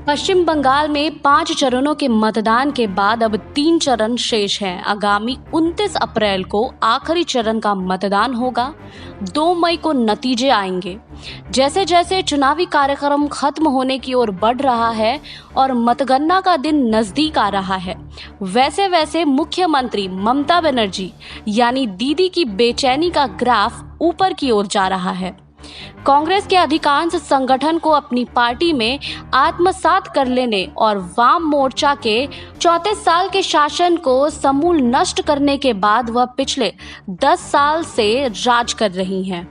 पश्चिम बंगाल में 5 चरणों के मतदान के बाद अब 3 चरण शेष हैं। आगामी 29 अप्रैल को आखिरी चरण का मतदान होगा। 2 मई को नतीजे आएंगे। जैसे जैसे चुनावी कार्यक्रम खत्म होने की ओर बढ़ रहा है और मतगणना का दिन नजदीक आ रहा है, वैसे वैसे मुख्यमंत्री ममता बनर्जी यानी दीदी की बेचैनी का ग्राफ ऊपर की ओर जा रहा है। कांग्रेस के अधिकांश संगठन को अपनी पार्टी में आत्मसात कर लेने और वाम मोर्चा के 34 साल के शासन को समूल नष्ट करने के बाद वह पिछले 10 साल से राज कर रही हैं।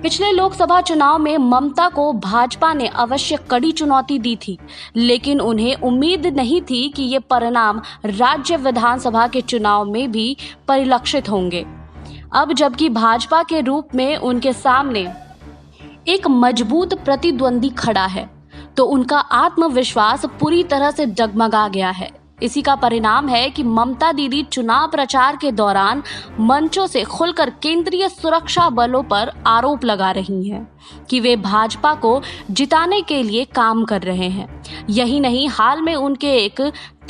पिछले लोकसभा चुनाव में ममता को भाजपा ने अवश्य कड़ी चुनौती दी थी, लेकिन उन्हें उम्मीद नहीं थी कि ये परिणाम राज्य विधानसभा के चुनाव में भी परिलक्षित होंगे। अब जबकि भाजपा के रूप में उनके सामने एक मजबूत प्रतिद्वंदी खड़ा है, तो उनका आत्मविश्वास पूरी तरह से डगमगा गया है। इसी का परिणाम है कि ममता दीदी चुनाव प्रचार के दौरान मंचों से खुलकर केंद्रीय सुरक्षा बलों पर आरोप लगा रही हैं कि वे भाजपा को जिताने के लिए काम कर रहे हैं। यही नहीं, हाल में उनके एक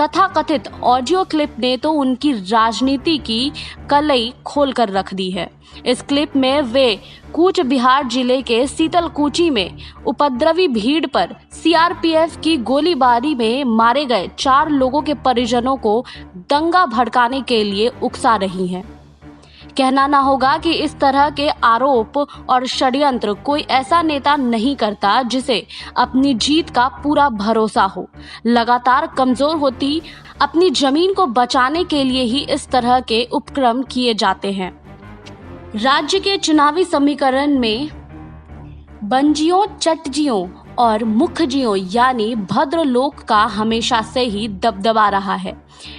तथाकथित ऑडियो क्लिप ने तो उनकी राजनीति की कलई खोल कर रख दी है। इस क्लिप में वे कूच बिहार जिले के सीतलकुची में उपद्रवी भीड़ पर सीआरपीएफ की गोलीबारी में मारे गए 4 लोगों के परिजनों को दंगा भड़काने के लिए उकसा रही हैं। कहना ना होगा कि इस तरह के आरोप और षड्यंत्र कोई ऐसा नेता नहीं करता जिसे अपनी जीत का पूरा भरोसा हो। लगातार कमजोर होती अपनी जमीन को बचाने के लिए ही इस तरह के उपक्रम किए जाते हैं। राज्य के चुनावी समीकरण में बंजियों, चटजियों और मुखजियों यानी भद्रलोक का हमेशा से ही दबदबा रहा है।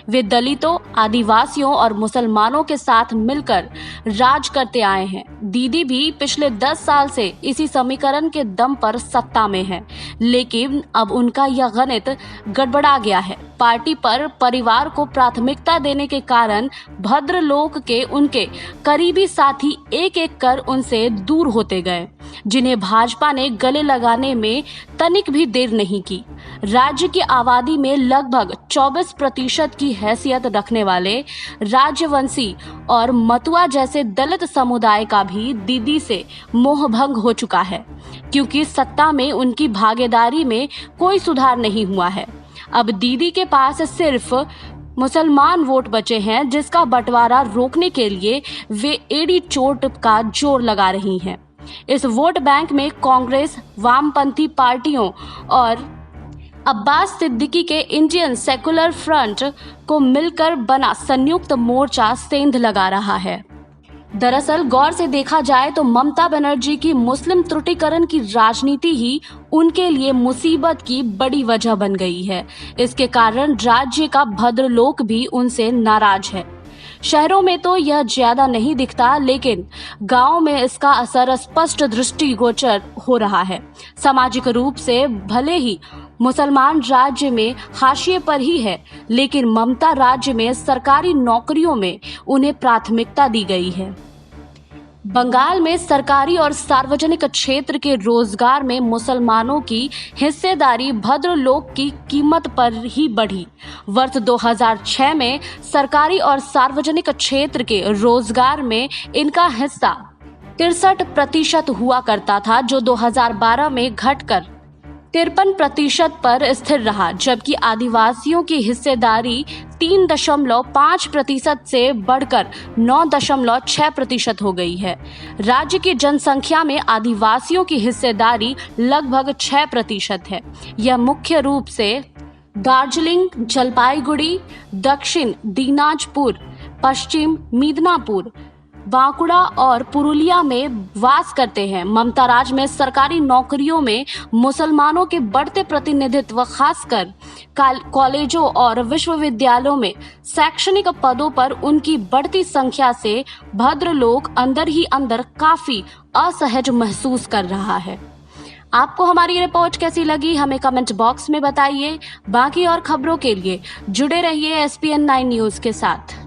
वे दलितों, आदिवासियों और मुसलमानों के साथ मिलकर राज करते आए हैं। दीदी भी पिछले 10 साल से इसी समीकरण के दम पर सत्ता में है, लेकिन अब उनका यह गणित गड़बड़ा गया है। पार्टी पर परिवार को प्राथमिकता देने के कारण भद्रलोक के उनके करीबी साथी एक एक कर उनसे दूर होते गए, जिन्हें भाजपा ने गले लगाने में तनिक भी देर नहीं की। राज्य की आबादी में लगभग 24% की हैसियत रखने वाले राजवंशी और मतुआ जैसे दलित समुदाय का भी दीदी से मोहभंग हो चुका है, क्योंकि सत्ता में उनकी भागीदारी में कोई सुधार नहीं हुआ है। अब दीदी के पास सिर्फ मुसलमान वोट बचे हैं, जिसका बंटवारा रोकने के लिए वे एड़ी चोट का जोर लगा रही हैं। इस वोट बैंक में कांग्रेस, वामपंथी पार्टियों और अब्बास सिद्दीकी के इंडियन सेकुलर फ्रंट को मिलकर बना संयुक्त मोर्चा सेंध लगा रहा है। दरअसल गौर से देखा जाए तो ममता बनर्जी की मुस्लिम त्रुटिकरण की राजनीति ही उनके लिए मुसीबत की बड़ी वजह बन गई है। इसके कारण राज्य का भद्रलोक भी उनसे नाराज है। शहरों में तो यह ज्यादा नहीं दिखता, लेकिन गांव में इसका असर स्पष्ट दृष्टिगोचर हो रहा है। सामाजिक रूप से भले ही मुसलमान राज्य में हाशिए पर ही है, लेकिन ममता राज्य में सरकारी नौकरियों में उन्हें प्राथमिकता दी गई है। बंगाल में सरकारी और सार्वजनिक क्षेत्र के रोजगार में मुसलमानों की हिस्सेदारी भद्रलोक की कीमत पर ही बढ़ी। वर्ष 2006 में सरकारी और सार्वजनिक क्षेत्र के रोजगार में इनका हिस्सा 63% हुआ करता था, जो 2012 में घटकर 53% पर स्थिर रहा, जबकि आदिवासियों की हिस्सेदारी 3.5% से बढ़कर 9.6% हो गई है। राज्य की जनसंख्या में आदिवासियों की हिस्सेदारी लगभग 6% है। यह मुख्य रूप से दार्जिलिंग, जलपाईगुड़ी, दक्षिण दिनाजपुर, पश्चिम मिदनापुर, बांकुड़ा और पुरुलिया में वास करते हैं। ममता राज में सरकारी नौकरियों में मुसलमानों के बढ़ते प्रतिनिधित्व, खासकर कॉलेजों और विश्वविद्यालयों में शैक्षणिक पदों पर उनकी बढ़ती संख्या से भद्रलोक अंदर ही अंदर काफी असहज महसूस कर रहा है। आपको हमारी रिपोर्ट कैसी लगी, हमें कमेंट बॉक्स में बताइए। बाकी और खबरों के लिए जुड़े रहिए SPN9 न्यूज के साथ।